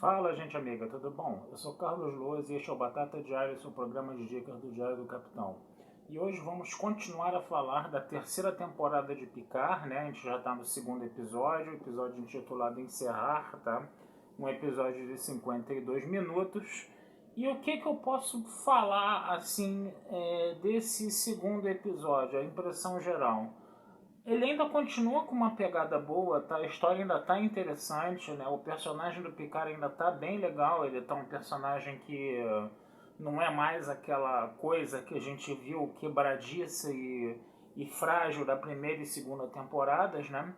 Fala, gente amiga, tudo bom? Eu sou Carlos Loas e este é o Batata Diário, seu programa de dicas do Diário do Capitão. E hoje vamos continuar a falar da terceira temporada de Picard, né? A gente já está no segundo episódio, episódio intitulado Encerrar, tá? Um episódio de 52 minutos. E o que eu posso falar, assim, desse segundo episódio, a impressão geral? Ele ainda continua com uma pegada boa, tá? A história ainda tá interessante, né? O personagem do Picard ainda tá bem legal. Ele tá um personagem que não é mais aquela coisa que a gente viu quebradiça e frágil da primeira e segunda temporadas, né?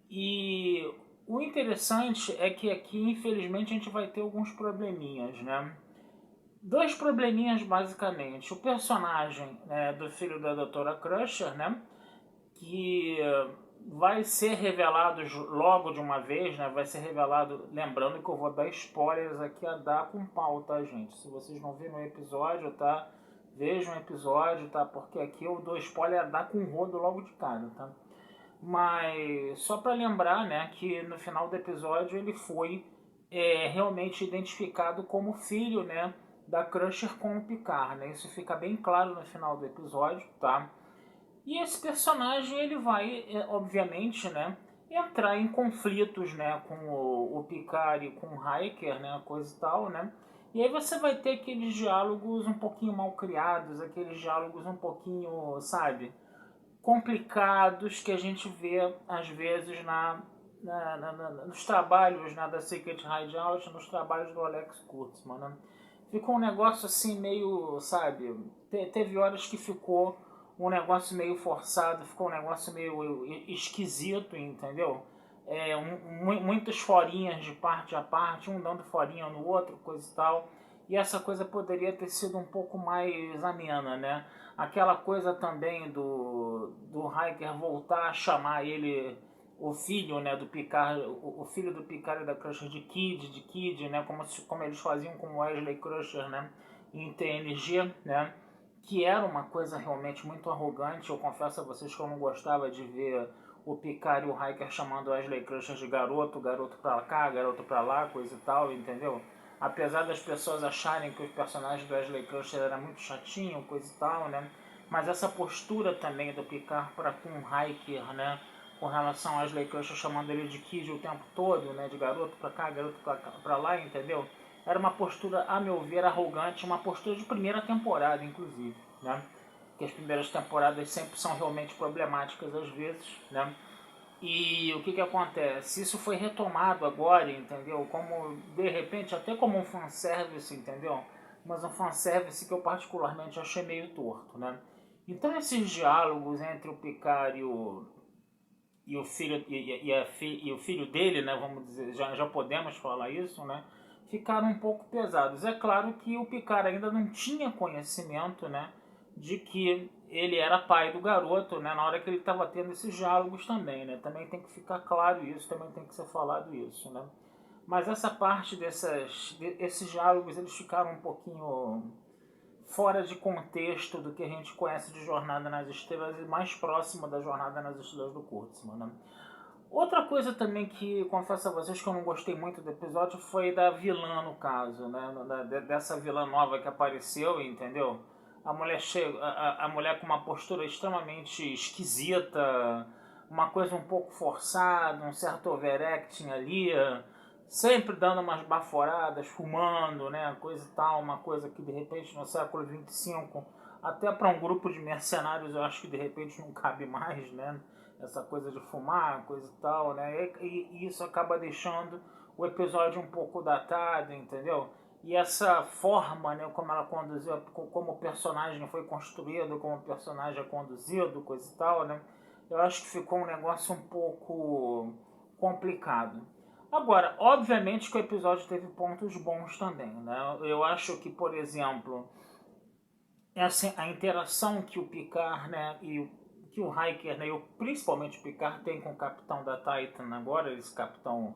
E o interessante é que aqui, infelizmente, a gente vai ter alguns probleminhas, né? Dois probleminhas, basicamente. O personagem, né, do filho da Doutora Crusher, né? Que vai ser revelado logo de uma vez, né? Vai ser revelado, lembrando que eu vou dar spoilers aqui a dar com pau, tá, gente? Se vocês não viram o episódio, tá? Vejam o episódio, tá? Porque aqui eu dou spoiler a dar com rodo logo de cara, tá? Mas só para lembrar, né, que no final do episódio ele foi realmente identificado como filho, né, da Crusher com o Picard, né? Isso fica bem claro no final do episódio, tá? E esse personagem ele vai, obviamente, né, entrar em conflitos, né, com o Picard e com o Riker, né, coisa e tal, né. E aí você vai ter aqueles diálogos um pouquinho mal criados, aqueles diálogos um pouquinho, sabe, complicados que a gente vê às vezes nos trabalhos, né, da Secret Hideout, nos trabalhos do Alex Kurtzman, né. Ficou um negócio assim meio, sabe, teve horas que ficou um negócio meio forçado, ficou um negócio meio esquisito, entendeu? Muitas forinhas de parte a parte, um dando forinha no outro, coisa e tal. E essa coisa poderia ter sido um pouco mais amena, né? Aquela coisa também do Riker voltar a chamar ele, o filho, né, do Picard, o filho do Picard e da Crusher de Kid, né, como eles faziam com Wesley Crusher, né, em TNG, né, que era uma coisa realmente muito arrogante. Eu confesso a vocês que eu não gostava de ver o Picard e o Riker chamando Wesley Crusher de garoto, garoto pra cá, garoto pra lá, coisa e tal, entendeu? Apesar das pessoas acharem que os personagens do Wesley Crusher era muito chatinho, coisa e tal, né? Mas essa postura também do Picard para com o Riker, né? Com relação a Wesley Crusher chamando ele de Kid o tempo todo, né? De garoto pra cá, garoto pra lá, entendeu? Era uma postura, a meu ver, arrogante, uma postura de primeira temporada, inclusive, né? Que as primeiras temporadas sempre são realmente problemáticas às vezes, né? E o que acontece? Isso foi retomado agora, entendeu? Como, de repente, até como um fanservice, entendeu? Mas um fanservice que eu particularmente achei meio torto, né? Então esses diálogos entre o Picard e o filho e o filho dele, né, vamos dizer, já podemos falar isso, né, ficaram um pouco pesados. É claro que o Picard ainda não tinha conhecimento, né, de que ele era pai do garoto, né, na hora que ele estava tendo esses diálogos também, né. Também tem que ficar claro isso, também tem que ser falado isso, né. Mas essa parte esses diálogos, eles ficaram um pouquinho fora de contexto do que a gente conhece de Jornada nas Estrelas e mais próximo da Jornada nas Estrelas do Kurtzman, né? Outra coisa também que confesso a vocês que eu não gostei muito do episódio foi da vilã, no caso, né? Dessa vilã nova que apareceu, entendeu? A mulher chega, a mulher com uma postura extremamente esquisita, uma coisa um pouco forçada, um certo overacting ali, sempre dando umas baforadas, fumando, né, coisa e tal, uma coisa que de repente no século XXV, até para um grupo de mercenários eu acho que de repente não cabe mais, né, essa coisa de fumar, coisa e tal, né, e isso acaba deixando o episódio um pouco datado, entendeu? E essa forma, né, como ela conduziu, como o personagem foi construído, como o personagem é conduzido, coisa e tal, né, eu acho que ficou um negócio um pouco complicado. Agora, obviamente que o episódio teve pontos bons também, né? Eu acho que, por exemplo, a interação que o Picard, né, que o Riker, né, e principalmente o Picard tem com o capitão da Titan agora, esse capitão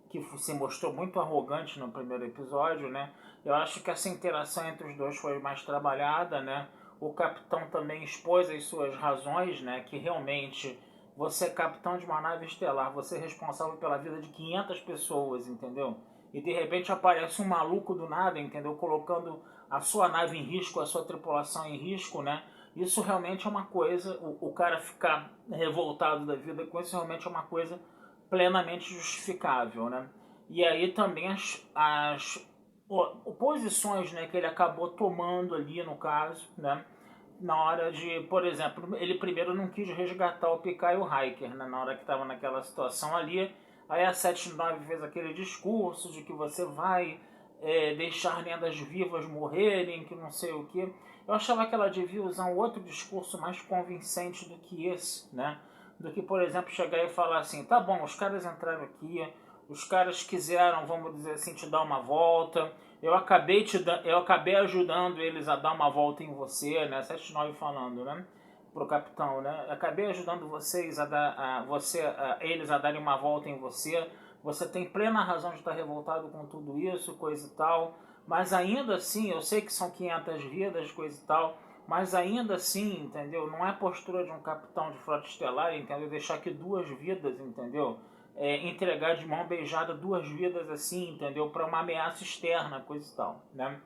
que se mostrou muito arrogante no primeiro episódio, né? Eu acho que essa interação entre os dois foi mais trabalhada, né? O capitão também expôs as suas razões, né, que realmente você é capitão de uma nave estelar, você é responsável pela vida de 500 pessoas, entendeu? E de repente aparece um maluco do nada, entendeu? Colocando a sua nave em risco, a sua tripulação em risco, né? Isso realmente é uma coisa, o cara ficar revoltado da vida com isso realmente é uma coisa plenamente justificável, né? E aí também as posições, né, que ele acabou tomando ali no caso, né? Na hora de, por exemplo, ele primeiro não quis resgatar o Picard e o Riker, né, na hora que estava naquela situação ali. Aí a 79 fez aquele discurso de que você vai deixar lendas vivas morrerem, que não sei o que. Eu achava que ela devia usar um outro discurso mais convincente do que esse, né? Do que, por exemplo, chegar e falar assim, tá bom, os caras entraram aqui, os caras quiseram, vamos dizer assim, te dar uma volta, eu acabei ajudando eles a dar uma volta em você, né? 79 falando, né? Pro capitão, né? Acabei ajudando vocês eles a darem uma volta em você. Você tem plena razão de estar revoltado com tudo isso, coisa e tal. Mas ainda assim, eu sei que são 500 vidas, coisa e tal. Mas ainda assim, entendeu? Não é postura de um capitão de frota estelar, entendeu? Deixar que 2 vidas, entendeu? Entregar de mão beijada 2 vidas assim, entendeu? Para uma ameaça externa, coisa e tal, né?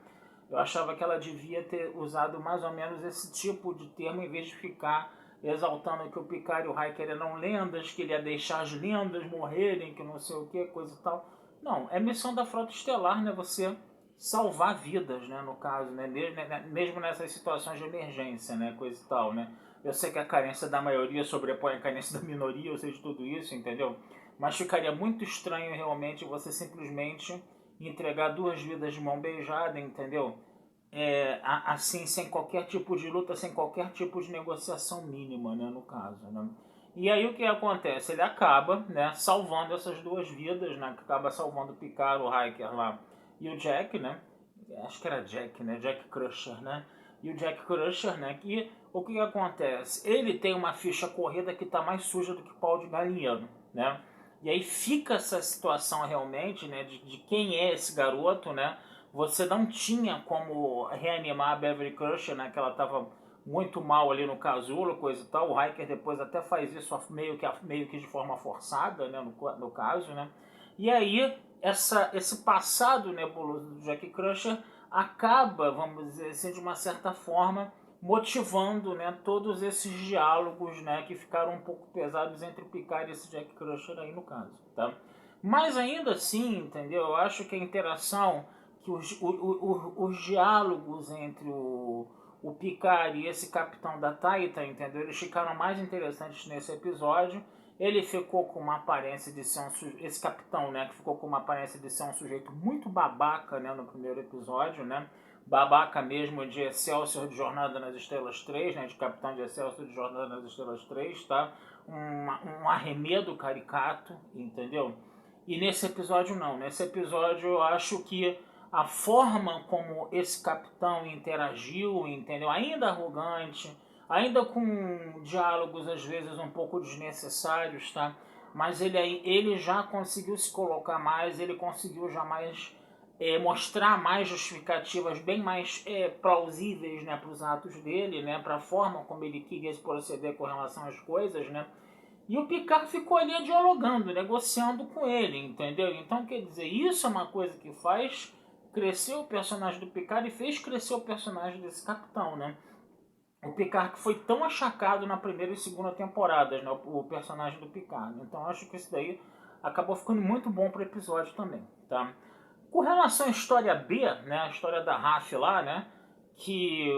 Eu achava que ela devia ter usado mais ou menos esse tipo de termo em vez de ficar exaltando que o Picard e o Riker eram lendas, que ele ia deixar as lendas morrerem, que não sei o que, coisa e tal. Não, é missão da frota estelar, né? Você salvar vidas, né? No caso, né? Mesmo nessas situações de emergência, né? Coisa e tal, né? Eu sei que a carência da maioria sobrepõe a carência da minoria, eu sei de tudo isso, entendeu? Mas ficaria muito estranho realmente você simplesmente entregar 2 vidas de mão beijada, entendeu? Assim, sem qualquer tipo de luta, sem qualquer tipo de negociação mínima, né, no caso, né? E aí o que acontece? Ele acaba, né, salvando essas 2 vidas, né, que acaba salvando o Picard, o Riker lá e o Jack, né? Acho que era Jack, né? Jack Crusher, né? E o Jack Crusher, né? Que o que acontece? Ele tem uma ficha corrida que está mais suja do que pau de galinheiro, né? E aí fica essa situação realmente, né? De quem é esse garoto, né? Você não tinha como reanimar a Beverly Crusher, né? Que ela estava muito mal ali no casulo, coisa e tal. O Riker depois até faz isso meio que de forma forçada, né? No caso, né? E aí esse passado nebuloso do Jack Crusher acaba, vamos dizer assim, de uma certa forma, motivando, né, todos esses diálogos, né, que ficaram um pouco pesados entre o Picard e esse Jack Crusher aí no caso, tá? Mas ainda assim, entendeu? Eu acho que a interação, que os diálogos entre o Picard e esse capitão da Titan, entendeu? Eles ficaram mais interessantes nesse episódio. Ele ficou com uma aparência de ser esse capitão, né, que ficou com uma aparência de ser um sujeito muito babaca, né, no primeiro episódio, né? Babaca mesmo de Excelsior de Jornada nas Estrelas 3, né, de capitão de Excelsior de Jornada nas Estrelas 3, tá? Um arremedo caricato, entendeu? E nesse episódio não. Nesse episódio eu acho que a forma como esse capitão interagiu, entendeu? Ainda arrogante, ainda com diálogos às vezes um pouco desnecessários, tá? Mas ele já conseguiu se colocar mais, ele conseguiu já mais mostrar mais justificativas bem mais plausíveis, né, para os atos dele, né, para a forma como ele queria se proceder com relação às coisas, né? E o Picard ficou ali dialogando, negociando com ele, entendeu? Então, quer dizer, isso é uma coisa que faz crescer o personagem do Picard e fez crescer o personagem desse capitão, né? O Picard que foi tão achacado na primeira e segunda temporadas, né? O personagem do Picard. Então, acho que isso daí acabou ficando muito bom para o episódio também, tá? Com relação à história B, né? A história da Raf lá, né? Que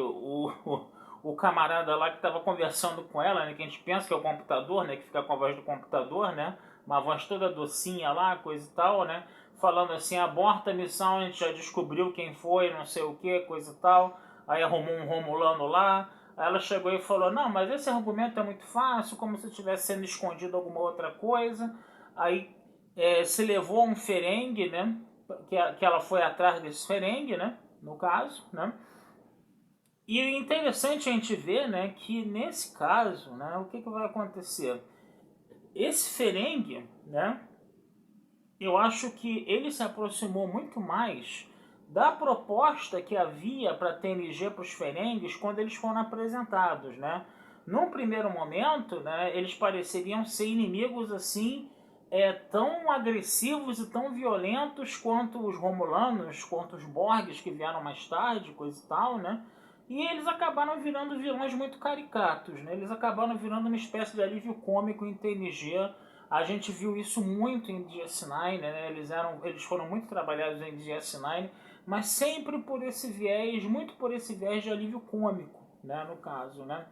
o camarada lá que estava conversando com ela, né, que a gente pensa que é o computador, né, que fica com a voz do computador, né, uma voz toda docinha lá, coisa e tal, né, falando assim, aborta a missão, a gente já descobriu quem foi, não sei o que, coisa e tal, aí arrumou um Romulano lá, aí ela chegou e falou, não, mas esse argumento é muito fácil, como se estivesse sendo escondido alguma outra coisa, aí se levou um Ferengue, né, que ela foi atrás desse Ferengue, né, no caso, né. E o interessante a gente ver, né, que nesse caso, né, o que vai acontecer? Esse Ferengue, né, eu acho que ele se aproximou muito mais da proposta que havia para a TNG para os Ferengues quando eles foram apresentados, né? num primeiro momento, né, eles pareceriam ser inimigos assim, tão agressivos e tão violentos quanto os Romulanos, quanto os Borgs que vieram mais tarde, coisa e tal, né? E eles acabaram virando vilões muito caricatos, né? Eles acabaram virando uma espécie de alívio cômico em TNG. A gente viu isso muito em DS9, né? Eles foram muito trabalhados em DS9, mas sempre por esse viés, muito por esse viés de alívio cômico, né? No caso, né?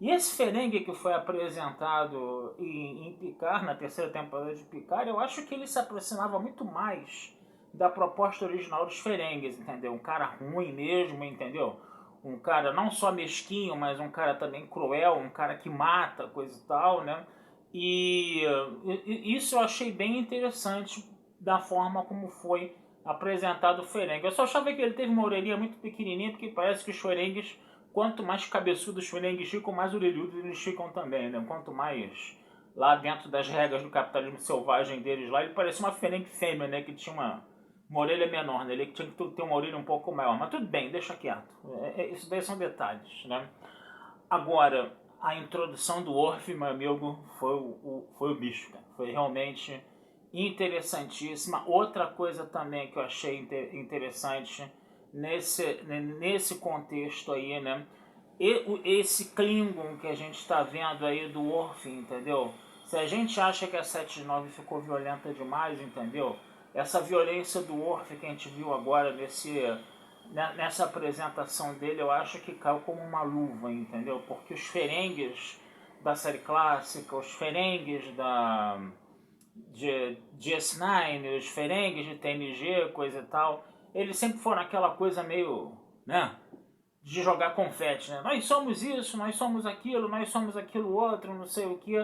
E esse Ferengue que foi apresentado em Picard, na terceira temporada de Picard, eu acho que ele se aproximava muito mais da proposta original dos Ferengues, entendeu? Um cara ruim mesmo, entendeu? Um cara não só mesquinho, mas um cara também cruel, um cara que mata, coisa e tal, né? E isso eu achei bem interessante da forma como foi apresentado o Ferengue. Eu só achava que ele teve uma orelhinha muito pequenininha, porque parece que os Ferengues, quanto mais cabeçudos os Ferengues ficam, mais orelhudos eles ficam também, né? Quanto mais lá dentro das regras do capitalismo selvagem deles lá, ele parecia uma Ferengue fêmea, né? Que tinha uma orelha menor, né? Ele tinha que ter uma orelha um pouco maior. Mas tudo bem, deixa quieto. Isso daí são detalhes, né? Agora, a introdução do Worf, meu amigo, foi o bicho, cara. Foi realmente interessantíssima. Outra coisa também que eu achei interessante nesse contexto aí, né? Esse Klingon que a gente está vendo aí do Worf, entendeu? Se a gente acha que a 79 ficou violenta demais, entendeu? Essa violência do Worf que a gente viu agora nessa apresentação dele, eu acho que caiu como uma luva, entendeu? Porque os Ferengues da série clássica, os Ferengues de DS9, os Ferengues de TNG, coisa e tal, eles sempre foram aquela coisa meio, né, de jogar confete, né? Nós somos isso, nós somos aquilo outro, não sei o que.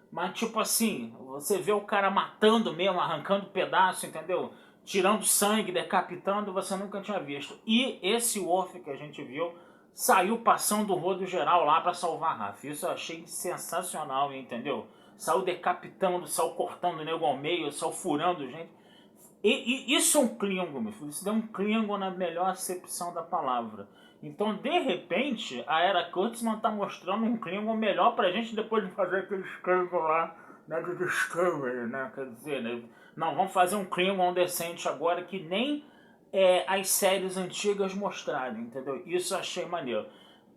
Mas tipo assim, você vê o cara matando mesmo, arrancando pedaço, entendeu? Tirando sangue, decapitando, você nunca tinha visto. E esse Worf que a gente viu saiu passando o rodo geral lá para salvar a Raf. Isso eu achei sensacional, entendeu? Saiu decapitando, saiu cortando o nego ao meio, saiu furando gente. E isso é um Klingon, meu filho. Isso é um Klingon na melhor acepção da palavra. Então, de repente, a Era Kurtzman tá mostrando um Klingon melhor pra gente depois de fazer aqueles Klingon lá, né, do Discovery, né? Quer dizer, né? Não, vamos fazer um Klingon decente agora que nem as séries antigas mostraram, entendeu? Isso eu achei maneiro.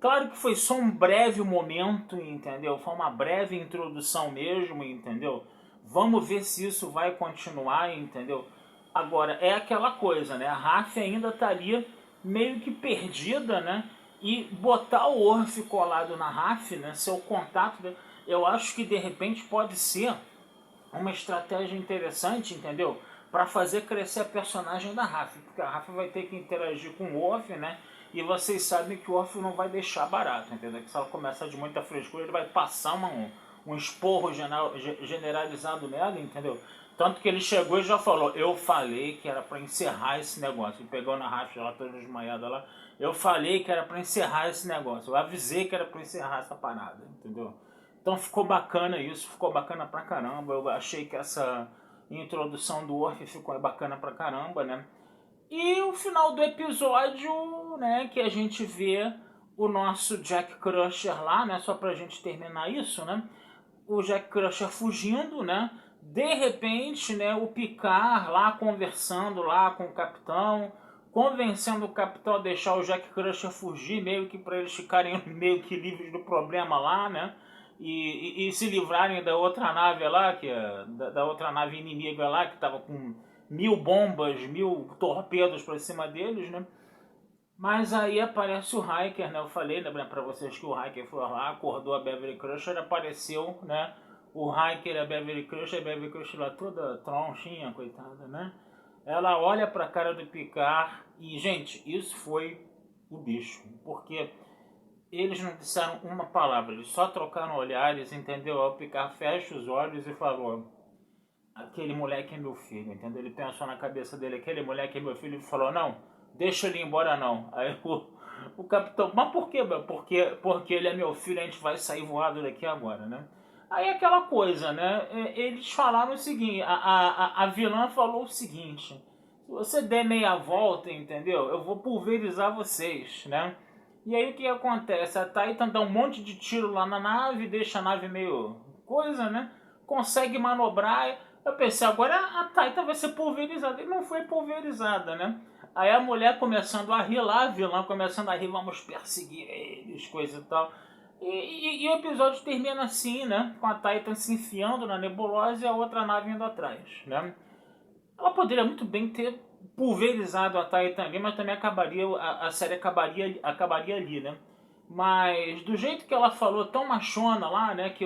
Claro que foi só um breve momento, entendeu? Foi uma breve introdução mesmo, entendeu? Vamos ver se isso vai continuar, entendeu? Agora, é aquela coisa, né? A Raf ainda estaria meio que perdida, né? E botar o Worf colado na Raf, né? Ser o contato, né? Eu acho que de repente pode ser uma estratégia interessante, entendeu? Para fazer crescer a personagem da Raf, porque a Raf vai ter que interagir com o Worf, né? E vocês sabem que o Worf não vai deixar barato, entendeu? Que se ela começar de muita frescura, ele vai passar um esporro generalizado nela, entendeu? Tanto que ele chegou e já falou, eu falei que era para encerrar esse negócio. Ele pegou na Raf, ela toda desmaiada lá. Eu falei que era para encerrar esse negócio. Eu avisei que era para encerrar essa parada, entendeu? Então ficou bacana isso, ficou bacana pra caramba. Eu achei que essa introdução do Worf ficou bacana pra caramba, né? E o final do episódio, né, que a gente vê o nosso Jack Crusher lá, né, só pra gente terminar isso, né? O Jack Crusher fugindo, né? De repente, né, o Picard lá conversando lá com o capitão, convencendo o capitão a deixar o Jack Crusher fugir, meio que para eles ficarem meio que livres do problema lá, né? E se livrarem da outra nave lá, da outra nave inimiga lá, que estava com 1000 bombas, 1000 torpedos para cima deles, né? Mas aí aparece o Hiker, né? Eu falei, né, para vocês que o Hiker foi lá, acordou a Beverly Crusher, apareceu, né? O Hiker e a Beverly Crusher lá toda tronchinha, coitada, né? Ela olha pra cara do Picard e, gente, isso foi o bicho. Porque eles não disseram uma palavra, eles só trocaram olhares, entendeu? O Picard fecha os olhos e falou: aquele moleque é meu filho, entendeu? Ele pensou na cabeça dele: aquele moleque é meu filho. Ele falou: não, deixa ele ir embora não. Aí o capitão: mas por quê? Porque ele é meu filho, a gente vai sair voado daqui agora, né? Aí aquela coisa, né? Eles falaram o seguinte: a vilã falou o seguinte: se você der meia volta, entendeu? Eu vou pulverizar vocês, né? E aí o que acontece? A Titan dá um monte de tiro lá na nave, deixa a nave meio coisa, né? Consegue manobrar. Eu pensei, agora a Titan vai ser pulverizada. E não foi pulverizada, né? Aí a mulher começando a rir lá, a vilã começando a rir, vamos perseguir eles, coisa e tal. E o episódio termina assim, né? Com a Titan se enfiando na nebulosa e a outra nave indo atrás, né? Ela poderia muito bem ter pulverizado a Titan ali, mas também acabaria, a série acabaria ali, né? Mas do jeito que ela falou, tão machona lá, né? Que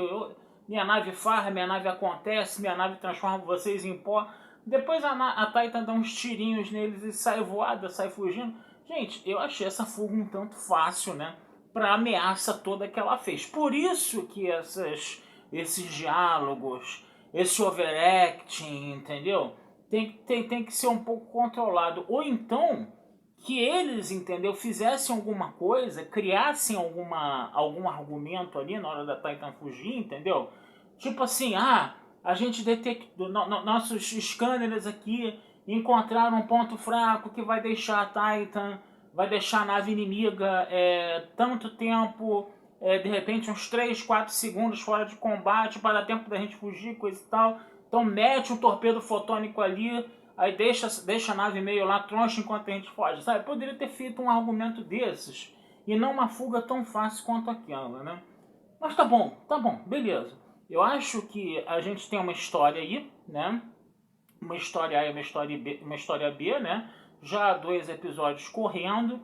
minha nave farra, minha nave acontece, minha nave transforma vocês em pó. Depois a Titan dá uns tirinhos neles e sai voada, sai fugindo. Gente, eu achei essa fuga um tanto fácil, né? Pra ameaça toda que ela fez. Por isso que esses diálogos, esse overacting, entendeu? Tem que ser um pouco controlado. Ou então, que eles, entendeu, fizessem alguma coisa, criassem algum argumento ali na hora da Titan fugir, entendeu? Tipo assim, a gente detectou, nossos scanners aqui encontraram um ponto fraco que vai deixar a Titan, vai deixar a nave inimiga tanto tempo, de repente uns 3, 4 segundos fora de combate, para dar tempo da gente fugir, coisa e tal. Então mete um torpedo fotônico ali, aí deixa a nave meio lá troncha enquanto a gente foge, sabe? Poderia ter feito um argumento desses e não uma fuga tão fácil quanto aquela, né? Mas tá bom, beleza. Eu acho que a gente tem uma história aí, né? Uma história A e uma história B, né? Já há 2 episódios correndo.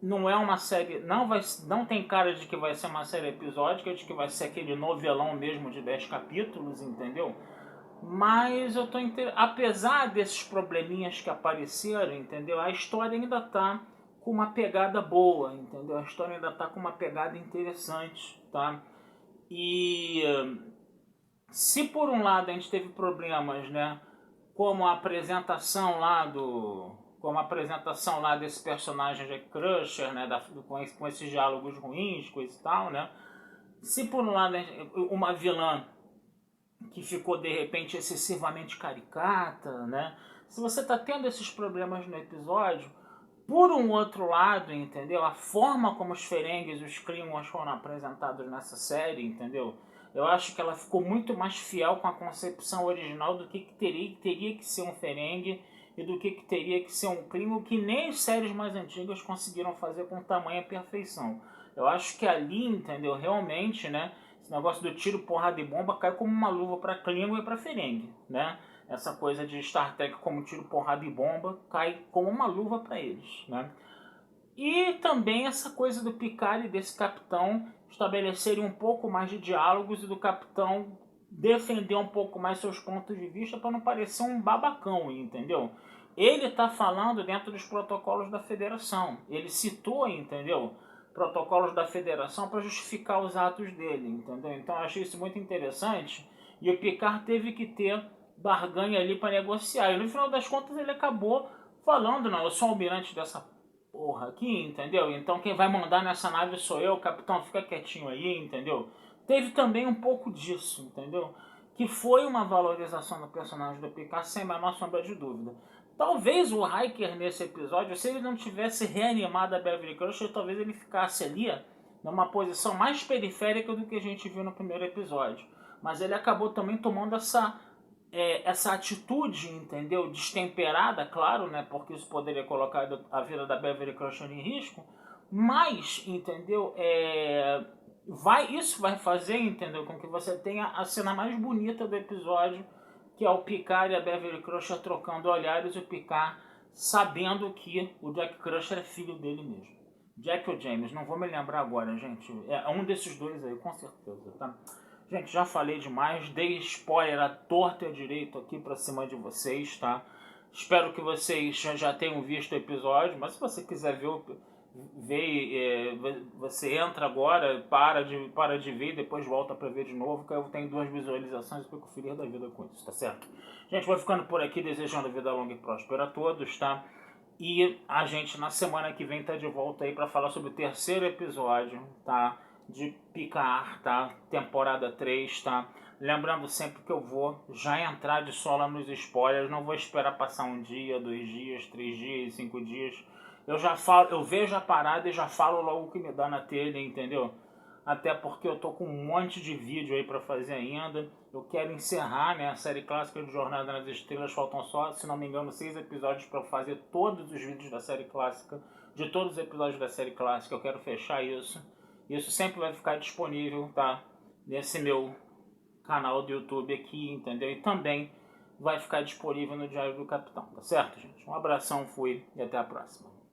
Não é uma série. Não tem cara de que vai ser uma série episódica, de que vai ser aquele novelão mesmo de 10 capítulos, entendeu? Mas eu tô apesar desses probleminhas que apareceram, entendeu? A história ainda tá com uma pegada boa, entendeu? A história ainda tá com uma pegada interessante, tá? E se por um lado a gente teve problemas, né, como a apresentação lá desse personagem Jack Crusher, né, com esses diálogos ruins, coisa e tal, né? Se por um lado uma vilã que ficou de repente excessivamente caricata, né? Se você está tendo esses problemas no episódio, por um outro lado, entendeu? A forma como os Ferengues e os Klingons foram apresentados nessa série, entendeu? Eu acho que ela ficou muito mais fiel com a concepção original do que teria que ser um Ferengue e do que teria que ser um Klingon, que nem as séries mais antigas conseguiram fazer com tamanha perfeição. Eu acho que ali, entendeu? Realmente, né? Esse negócio do tiro, porrada e bomba cai como uma luva para Klingon e para Ferengue, né? Essa coisa de Star Trek como tiro, porrada e bomba cai como uma luva para eles, né? E também essa coisa do Picard e desse capitão estabelecerem um pouco mais de diálogos e do capitão defender um pouco mais seus pontos de vista para não parecer um babacão, entendeu? Ele está falando dentro dos protocolos da federação. Ele citou, entendeu? Protocolos da federação para justificar os atos dele, entendeu? Então eu achei isso muito interessante. E o Picard teve que ter barganha ali para negociar. E no final das contas ele acabou falando, não, eu sou almirante dessa porra aqui, entendeu? Então quem vai mandar nessa nave sou eu, capitão, fica quietinho aí, entendeu? Teve também um pouco disso, entendeu? Que foi uma valorização do personagem do Picard sem a menor sombra de dúvida. Talvez o Riker nesse episódio, se ele não tivesse reanimado a Beverly Crusher, talvez ele ficasse ali numa posição mais periférica do que a gente viu no primeiro episódio. Mas ele acabou também tomando essa atitude, entendeu? Destemperada, claro, né? Porque isso poderia colocar a vida da Beverly Crusher em risco. Mas, entendeu? Isso vai fazer, entendeu? Com que você tenha a cena mais bonita do episódio, que é o Picard e a Beverly Crusher trocando olhares e o Picard sabendo que o Jack Crusher é filho dele mesmo. Jack ou James, não vou me lembrar agora, gente. É um desses dois aí, com certeza, tá? Gente, já falei demais, dei spoiler à torta e à direito aqui pra cima de vocês, tá? Espero que vocês já tenham visto o episódio, mas se você quiser ver, você entra agora, para de ver e depois volta pra ver de novo, que eu tenho 2 visualizações e fico feliz da vida com isso, tá certo? Gente, vou ficando por aqui desejando vida longa e próspera a todos, tá? E a gente na semana que vem tá de volta aí pra falar sobre o 3º episódio, tá? De Picard, tá? Temporada 3, tá? Lembrando sempre que eu vou já entrar de sola nos spoilers, não vou esperar passar 1 dia, 2 dias, 3 dias, 5 dias. eu já falo, eu vejo a parada e já falo logo o que me dá na telha, entendeu? Até porque eu tô com um monte de vídeo aí para fazer ainda. Eu quero encerrar, né, a série clássica de Jornada nas Estrelas. Faltam só, se não me engano, 6 episódios para fazer todos os vídeos da série clássica. De todos os episódios da série clássica, eu quero fechar isso. Isso sempre vai ficar disponível, tá? Nesse meu canal do YouTube aqui, entendeu? E também vai ficar disponível no Diário do Capitão, tá certo, gente? Um abração, fui e até a próxima.